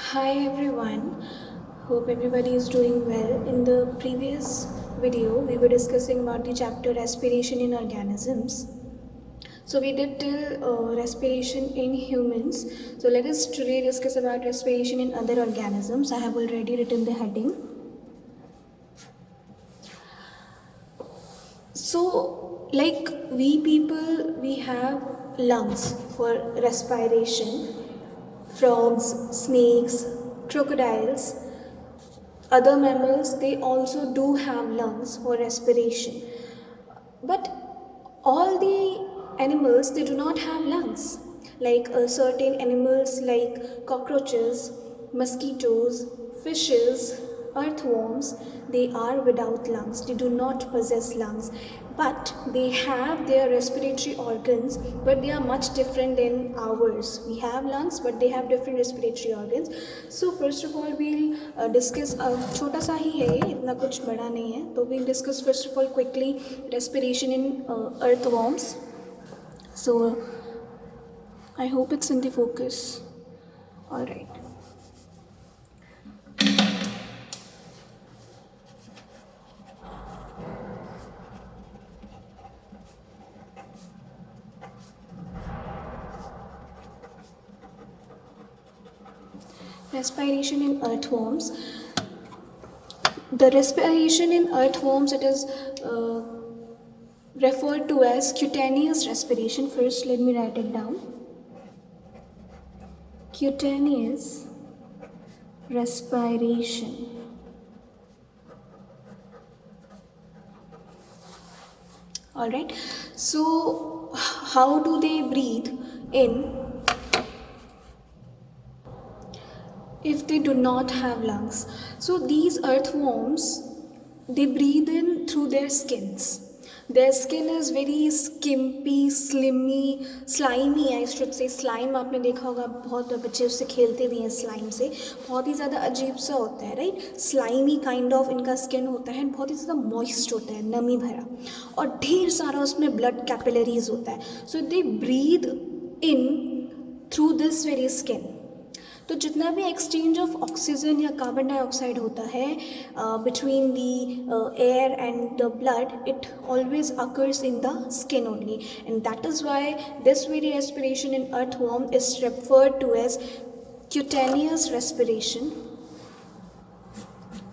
Hi everyone, hope everybody is doing well. In the previous video, we were discussing about the chapter respiration in organisms. So we did till respiration in humans. So let us today discuss about respiration in other organisms. I have already written the heading. So like we people, we have lungs for respiration. Frogs, snakes, crocodiles, other mammals, they also do have lungs for respiration. But all the animals, they do not have lungs. Like certain animals like cockroaches, mosquitoes, fishes, earthworms, they are without lungs. They do not possess lungs. But they have their respiratory organs, but they are much different than ours. We have lungs, but they have different respiratory organs. So first of all, we'll discuss, छोटा सा ही है, इतना कुछ बड़ा नहीं है. तो we'll discuss first of all quickly respiration in earthworms. So I hope it's in the focus. All right. Respiration in earthworms. The respiration in earthworms, it is referred to as cutaneous respiration. First, let me write it down. Cutaneous respiration. All right. So, how do they breathe in if they do not have lungs? So these earthworms, they breathe in through their skins. Their skin is very skimpy, slimy, I should say. Slime आपने देखा होगा, बहुत बच्चे उससे खेलते भी हैं slime से. बहुत ही ज़्यादा अजीब सा होता है, राइट? स्लाइमी काइंड ऑफ इनका स्किन होता है, बहुत ही ज़्यादा मॉइस्ट होता है, नमी भरा, और ढेर सारा उसमें ब्लड कैपिलरीज होता है. So they breathe in through this very skin. तो जितना भी एक्सचेंज ऑफ ऑक्सीजन या कार्बन डाइऑक्साइड होता है between the air and the blood, it always occurs in the skin only, and that is why this very respiration in earthworm is referred to as cutaneous respiration.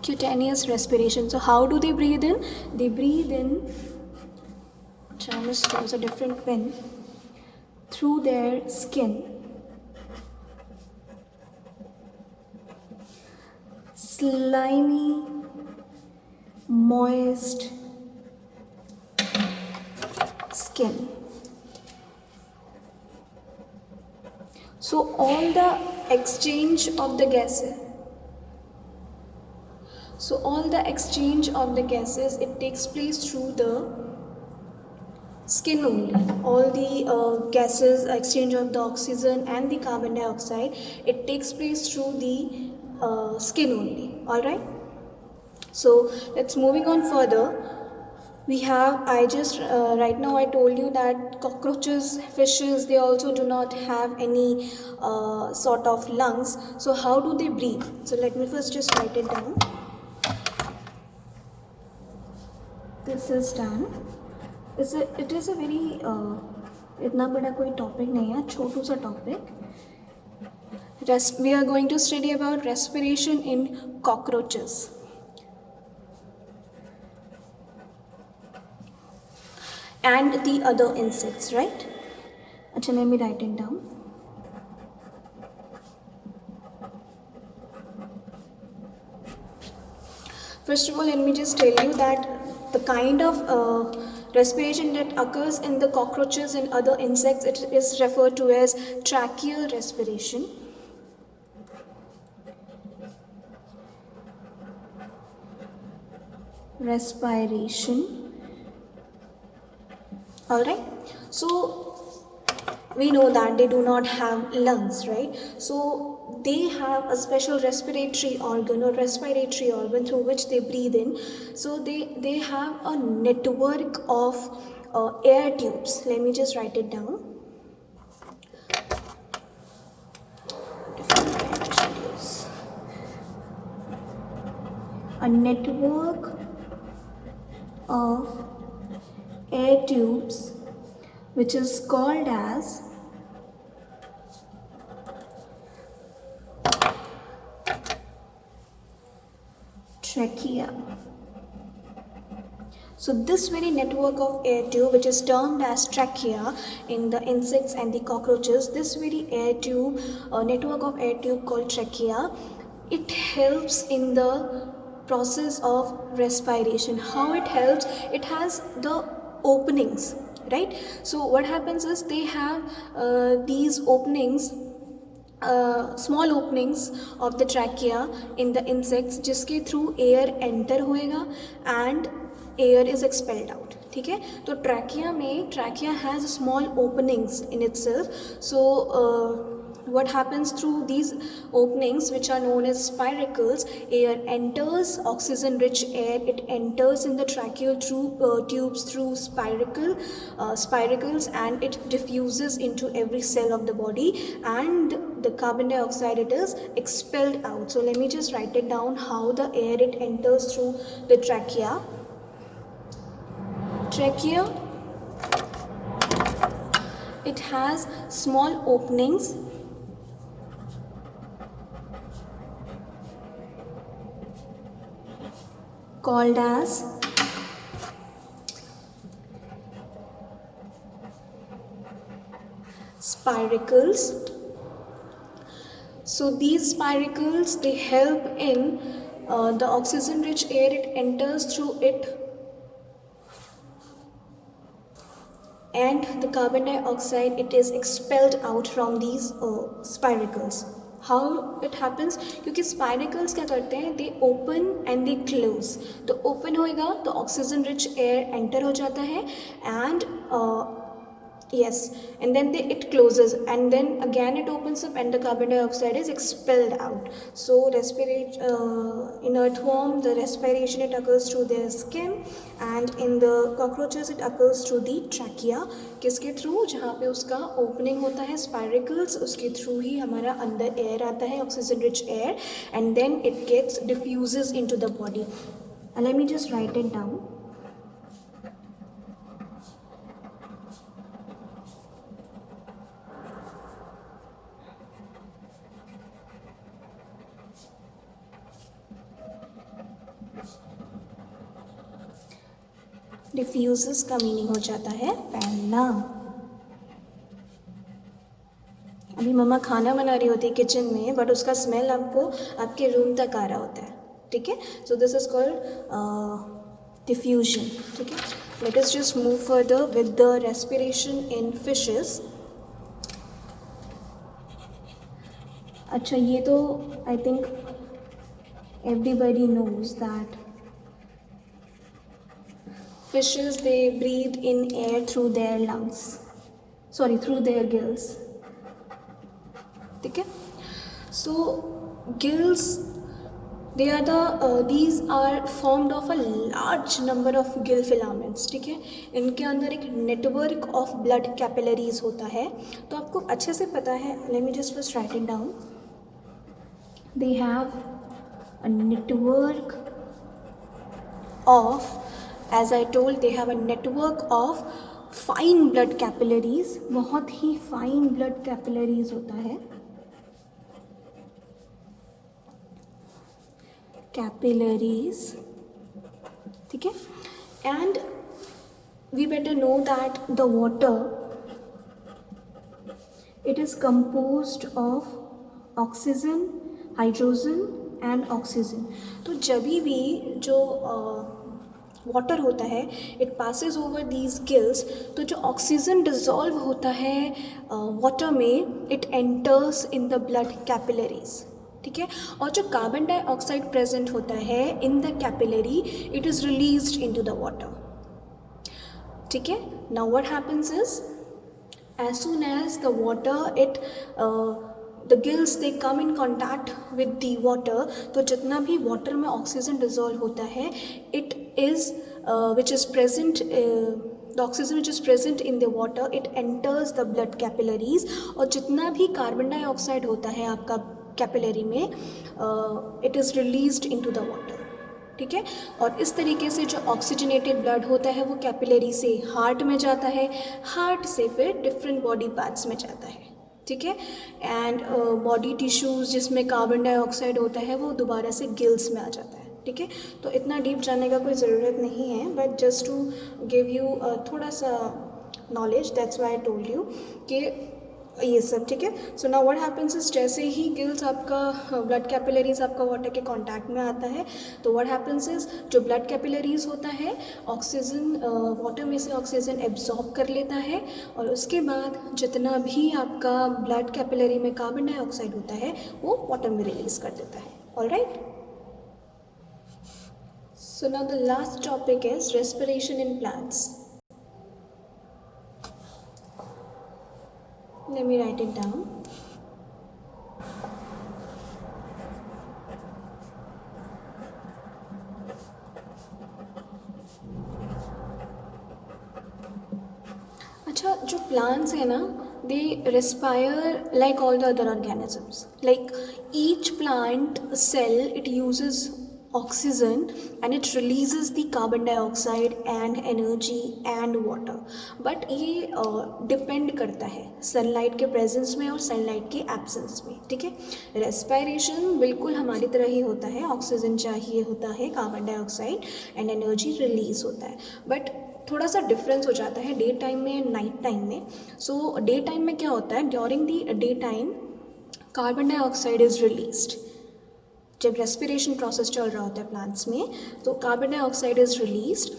Cutaneous respiration. So how do they breathe in? They breathe in, I must use a different pen, through their skin. Slimy, moist skin. So all the exchange of the gases, it takes place through the skin only. All the gases, exchange of the oxygen and the carbon dioxide, it takes place through the skin only. All right, so let's moving on further. We have, I just right now I told you that cockroaches, fishes, they also do not have any sort of lungs. So how do they breathe? So let me first just write it down. This is done. It is a very इतना बड़ा कोई topic नहीं है, छोटू सा topic. We are going to study about respiration in cockroaches. And the other insects, right? Achha, let me write it down. First of all, let me just tell you that the kind of respiration that occurs in the cockroaches and other insects, it is referred to as tracheal respiration. All right, so we know that they do not have lungs, right? So they have a special respiratory organ through which they breathe in. So they have a network of air tubes. Let me just write it down. Different pen I should use. a network of air tubes which is called as trachea. So this very network of air tube, which is termed as trachea in the insects and the cockroaches, this very air tube, network of air tube called trachea, it helps in the process of respiration. How it helps? It has the openings, right? So what happens is they have these openings, small openings of the trachea in the insects जिसके through air enter होएगा and air is expelled out. ठीक है, तो trachea has small openings in itself. So what happens through these openings, which are known as spiracles, air enters, oxygen rich air, it enters in the tracheal tubes through spiracles, and it diffuses into every cell of the body, and the carbon dioxide, it is expelled out. So let me just write it down, how the air it enters through the trachea. It has small openings called as spiracles. So these spiracles, they help in the oxygen rich air, it enters through it, and the carbon dioxide, it is expelled out from these spiracles. How it happens? क्योंकि spiracles क्या करते हैं, they open and they close. तो open होएगा तो oxygen rich air enter हो जाता है, and yes, and then it closes, and then again it opens up and the carbon dioxide is expelled out. So in earthworm, the respiration, it occurs through their skin, and in the cockroaches it occurs through the trachea. किसके through? जहाँ पे उसका opening होता है spiracles, उसके through ही हमारा अंदर air आता है, oxygen rich air, and then it gets diffuses into the body. Let me just write it down. Diffuse का मीनिंग हो जाता है फैलना. अभी मम्मा खाना बना रही होती है किचन में, बट उसका स्मेल आपको आपके रूम तक आ रहा होता है. ठीक है, so this is called diffusion. ठीक है, let us just move further with the respiration in fishes. अच्छा, ये तो I think everybody knows that fishes, they breathe in air through their lungs, through their gills. ठीक है, so gills, they are these are formed of a large number of gill filaments. ठीक है, इनके अंदर एक network of blood capillaries होता है. तो आपको अच्छे से पता है, let me just first write it down. They have a network of, as I told, they have a network of fine blood capillaries. बहुत ही fine blood capillaries होता है. Capillaries, ठीक है, and we better know that the water, it is composed of oxygen, hydrogen and oxygen. तो जब भी जो water होता है, it passes over these gills, तो जो ऑक्सीजन डिजॉल्व होता है वाटर में, it enters in the blood capillaries. ठीक है, और जो कार्बन डाइऑक्साइड प्रेजेंट होता है in the capillary, it is released into the water. ठीक है, now what happens is, as soon as the water, the gills, they come in contact with the water, तो जितना भी वाटर में oxygen dissolve होता है, it is which is present, the oxygen which is present in the water, it enters the blood capillaries, और जितना भी carbon dioxide होता है आपका कैपिलरी में, it is released into the water. ठीक है। और इस तरीके से जो ऑक्सीजनेटेड ब्लड होता है वो कैपिलरी से हार्ट में जाता है, हार्ट से फिर डिफरेंट बॉडी पार्ट्स में जाता है, ठीक है। एंड बॉडी टिश्यूज़ जिसमें कार्बन डाइऑक्साइड होता है वो दोबारा से गिल्स में आ जाता है, ठीक है। तो इतना डीप जाने का कोई ज़रूरत नहीं है, but just to give you थोड़ा सा knowledge, that's why I told you कि ये सब, ठीक है। So now what happens is, जैसे ही गिल्स आपका ब्लड कैपिलरीज आपका वाटर के कांटेक्ट में आता है तो व्हाट हैपेंस इज जो ब्लड कैपिलरीज होता है ऑक्सीजन वाटर में से ऑक्सीजन एब्जॉर्ब कर लेता है और उसके बाद जितना भी आपका ब्लड कैपिलरी में कार्बन डाइऑक्साइड होता है वो वाटर में रिलीज कर देता है। Alright, so now the last topic is respiration in plants. Let me write it down. अच्छा, जो plants है ना, they respire like all the other organisms. Like each plant cell, it uses oxygen and it releases the carbon dioxide and energy and water. But ये depend करता है sunlight के presence में और सनलाइट के एब्सेंस में, ठीक है। रेस्पायरेशन बिल्कुल हमारी तरह ही होता है, ऑक्सीजन चाहिए होता है, carbon dioxide and energy release होता है, बट थोड़ा सा डिफरेंस हो जाता है डे टाइम में एंड नाइट टाइम में। सो डे टाइम में क्या होता है, during the day time carbon dioxide is released. जब रेस्पिरेशन प्रोसेस चल रहा होता है प्लांट्स में तो carbon dioxide is released,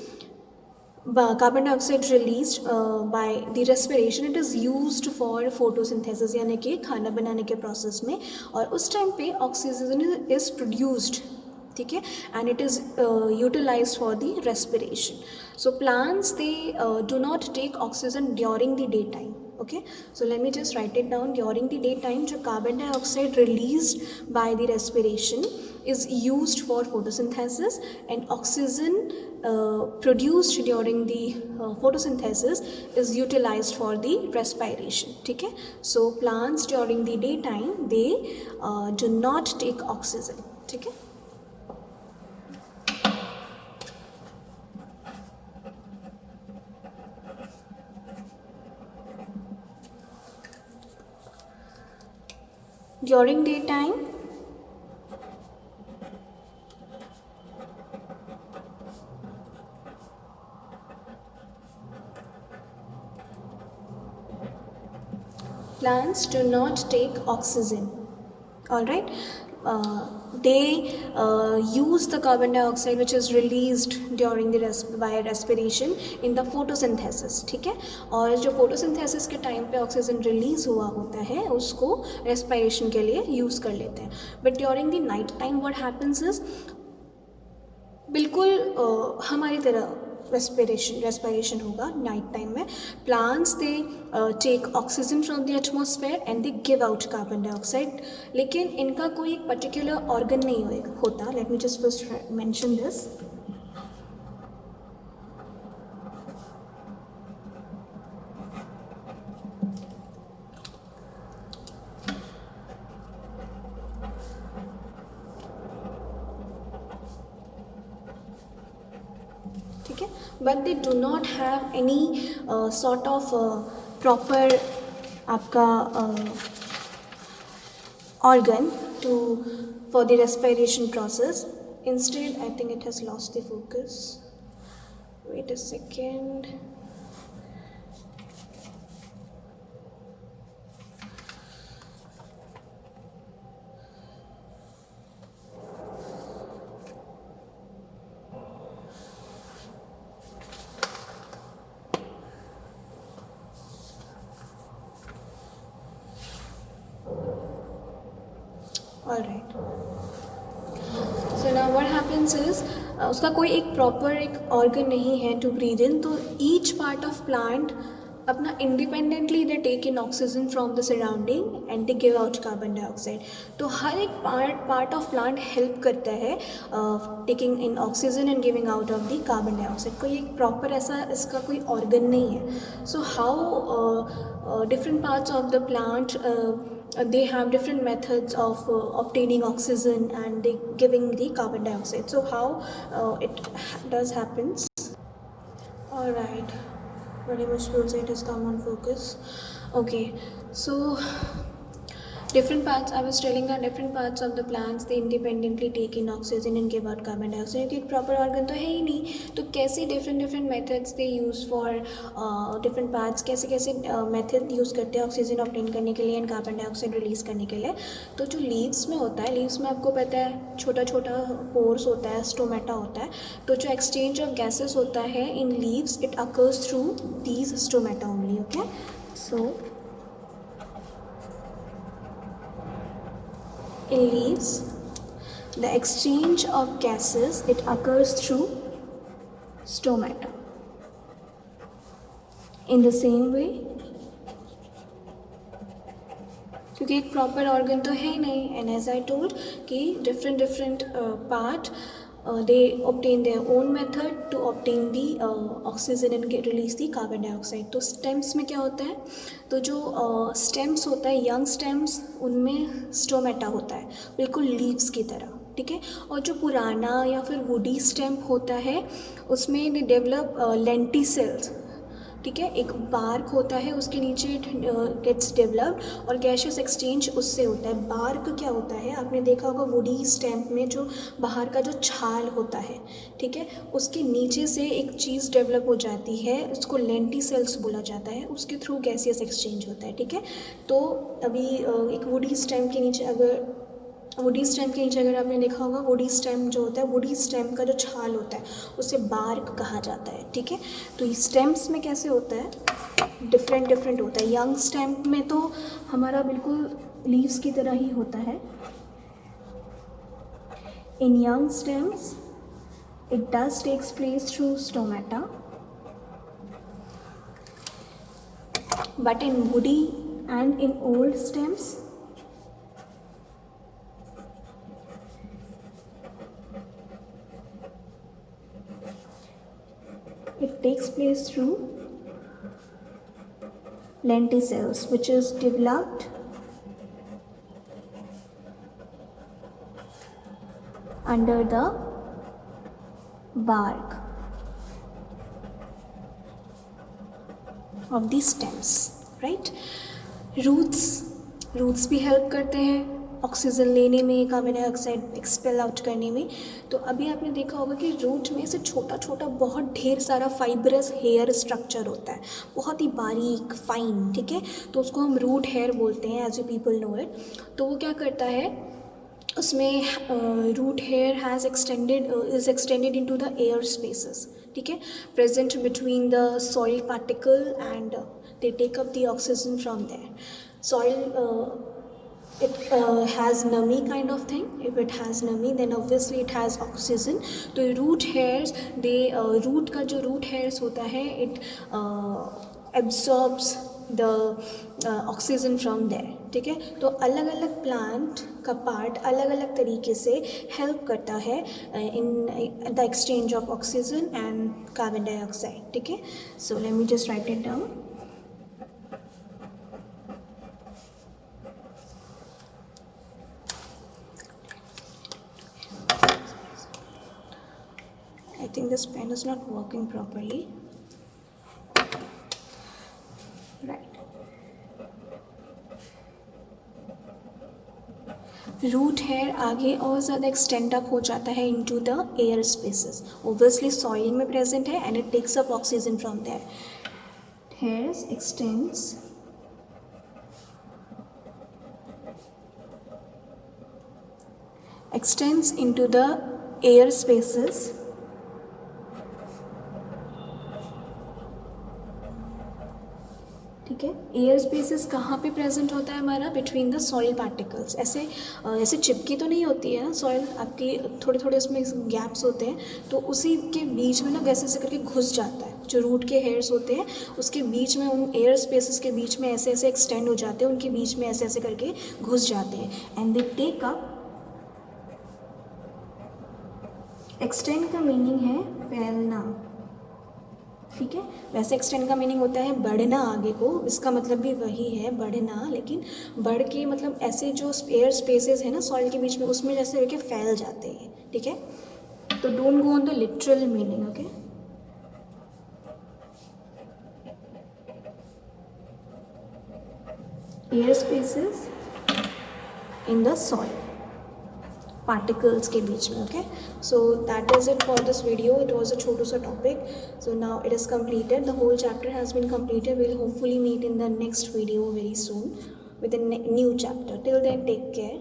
carbon dioxide released by the respiration, it is used for photosynthesis यानी कि खाना बनाने के प्रोसेस में, और उस टाइम पे ऑक्सीजन इज प्रोड्यूस्ड, ठीक है, and it is utilised for the respiration. So plants they do not take oxygen during the day time. Okay, so let me just write it down. During the daytime, जो carbon dioxide released by the respiration is used for photosynthesis, and oxygen produced during the photosynthesis is utilized for the respiration. ठीक है, so plants during the daytime they do not take oxygen. ठीक है. During daytime, plants do not take oxygen. All right, they use the carbon dioxide which is released during the by respiration in the photosynthesis. ठीक है, और जो photosynthesis के time पे oxygen release हुआ होता है उसको रेस्पिरेशन के लिए यूज़ कर लेते हैं. But during the night time what happens is बिल्कुल हमारी तरह रेस्पिरेशन होगा नाइट टाइम में. Plants they take oxygen from the atmosphere and they give out carbon dioxide, लेकिन इनका कोई एक पर्टिकुलर ऑर्गन नहीं होता. Let me just first mention this. ठीक है, but they do not have any sort of proper आपका organ to for the respiration process. Instead I think it has lost the focus. Wait a second. Alright, so now what happens is उसका कोई एक proper एक organ नहीं है to breathe in. तो each part of plant अपना independently they take in oxygen from the surrounding and they give out carbon dioxide. तो हर एक पार्ट ऑफ प्लांट हेल्प करता है taking in oxygen and giving out of the carbon dioxide. कोई एक proper ऐसा इसका कोई ऑर्गन नहीं है. So how different parts of the plant they have different methods of obtaining oxygen and they giving the carbon dioxide. So how it does happens. All right, very much close. It has come on focus. Okay, so different parts, I was telling that different parts of the plants they independently take in oxygen and give out carbon dioxide. क्योंकि एक proper organ तो है ही नहीं, तो कैसे different methods they use for different parts, कैसे कैसे method use करते हैं ऑक्सीजन obtain करने के लिए and carbon dioxide release करने के लिए. तो जो leaves में होता है, leaves में आपको पता है छोटा छोटा pores होता है, stomata होता है, तो जो exchange of gases होता है in leaves it occurs through these stomata only. Okay, so in leaves, the exchange of gases it occurs through stomata. In the same way, क्योंकि एक प्रॉपर ऑर्गन तो है ही नहीं, एंड एज आई टोल्ड कि different part they obtain their own method to obtain the oxygen and release the carbon dioxide. तो stems में क्या होता है, तो जो stems होता है young stems उनमें stomata होता है बिल्कुल leaves की तरह, ठीक है. और जो पुराना या फिर woody stem होता है उसमें they develop lenticels, ठीक है. एक बार्क होता है उसके नीचे गेट्स डेवलप्ड और गैशियस एक्सचेंज उससे होता है. बार्क क्या होता है, आपने देखा होगा वुडी स्टेम में जो बाहर का जो छाल होता है, ठीक है, उसके नीचे से एक चीज़ डेवलप हो जाती है, उसको लेंटिसेल्स बोला जाता है, उसके थ्रू गैसियस एक्सचेंज होता है, ठीक है. तो अभी एक वुडी स्टेम के नीचे अगर आपने देखा होगा, वुडी स्टेम जो होता है, वुडी स्टेम का जो छाल होता है उसे बार्क कहा जाता है, ठीक है. तो स्टेम्स में कैसे होता है, डिफरेंट होता है. यंग स्टेम में तो हमारा बिल्कुल लीव्स की तरह ही होता है. In young stems it does takes place through stomata, but in woody and in old stems it takes place through lenticels, which is developed under the bark of the stems, right. roots भी help करते हैं oxygen लेने में, carbon dioxide expel out करने में. तो अभी आपने देखा होगा कि रूट में से छोटा छोटा बहुत ढेर सारा फाइब्रस हेयर स्ट्रक्चर होता है, बहुत ही बारीक फाइन, ठीक है. तो उसको हम रूट हेयर बोलते हैं, as you people know it. तो वो क्या करता है, उसमें root hair is extended into the air spaces, ठीक है, present between the soil particle and they take up the oxygen from there. Soil it has nami kind of thing. If it has nami then obviously it has oxygen. तो root hairs they root का जो root hairs होता है it absorbs the oxygen from there, ठीक है. तो अलग अलग प्लांट का पार्ट अलग अलग तरीके से हेल्प करता है in the exchange of oxygen and carbon dioxide, ठीक है. So let me just write it down. I think this pen is not working properly. Right. Root hair आगे और ज़्यादा एक्सटेंड अप हो जाता है into the air spaces. Obviously soil में present है and it takes up oxygen from there. Hairs extends into the air spaces ठीक है. एयर स्पेसेस कहाँ पे प्रेजेंट होता है हमारा, बिटवीन द सॉइल पार्टिकल्स. ऐसे चिपकी तो नहीं होती है ना सॉइल आपकी, थोड़े थोड़े उसमें गैप्स होते हैं, तो उसी के बीच में ना वैसे ऐसे करके घुस जाता है. जो रूट के हेयर्स होते हैं उसके बीच में, उन एयर स्पेसेस के बीच में ऐसे ऐसे एक्सटेंड हो जाते हैं, उनके बीच में ऐसे ऐसे करके घुस जाते हैं. And they take up. Extend का मीनिंग है फैलना, ठीक है। वैसे एक्सटेंड का मीनिंग होता है बढ़ना आगे को, इसका मतलब भी वही है बढ़ना, लेकिन बढ़ के मतलब ऐसे जो एयर स्पेसेस है ना सॉइल के बीच में, उसमें जैसे होके फैल जाते हैं, ठीक है। तो don't go on the literal meaning, okay. Air spaces in the soil, particles के बीच में, okay. So that is it for this video, it was a छोटू सा topic. So now it is completed, the whole chapter has been completed. We'll hopefully meet in the next video very soon with a new chapter. Till then, take care.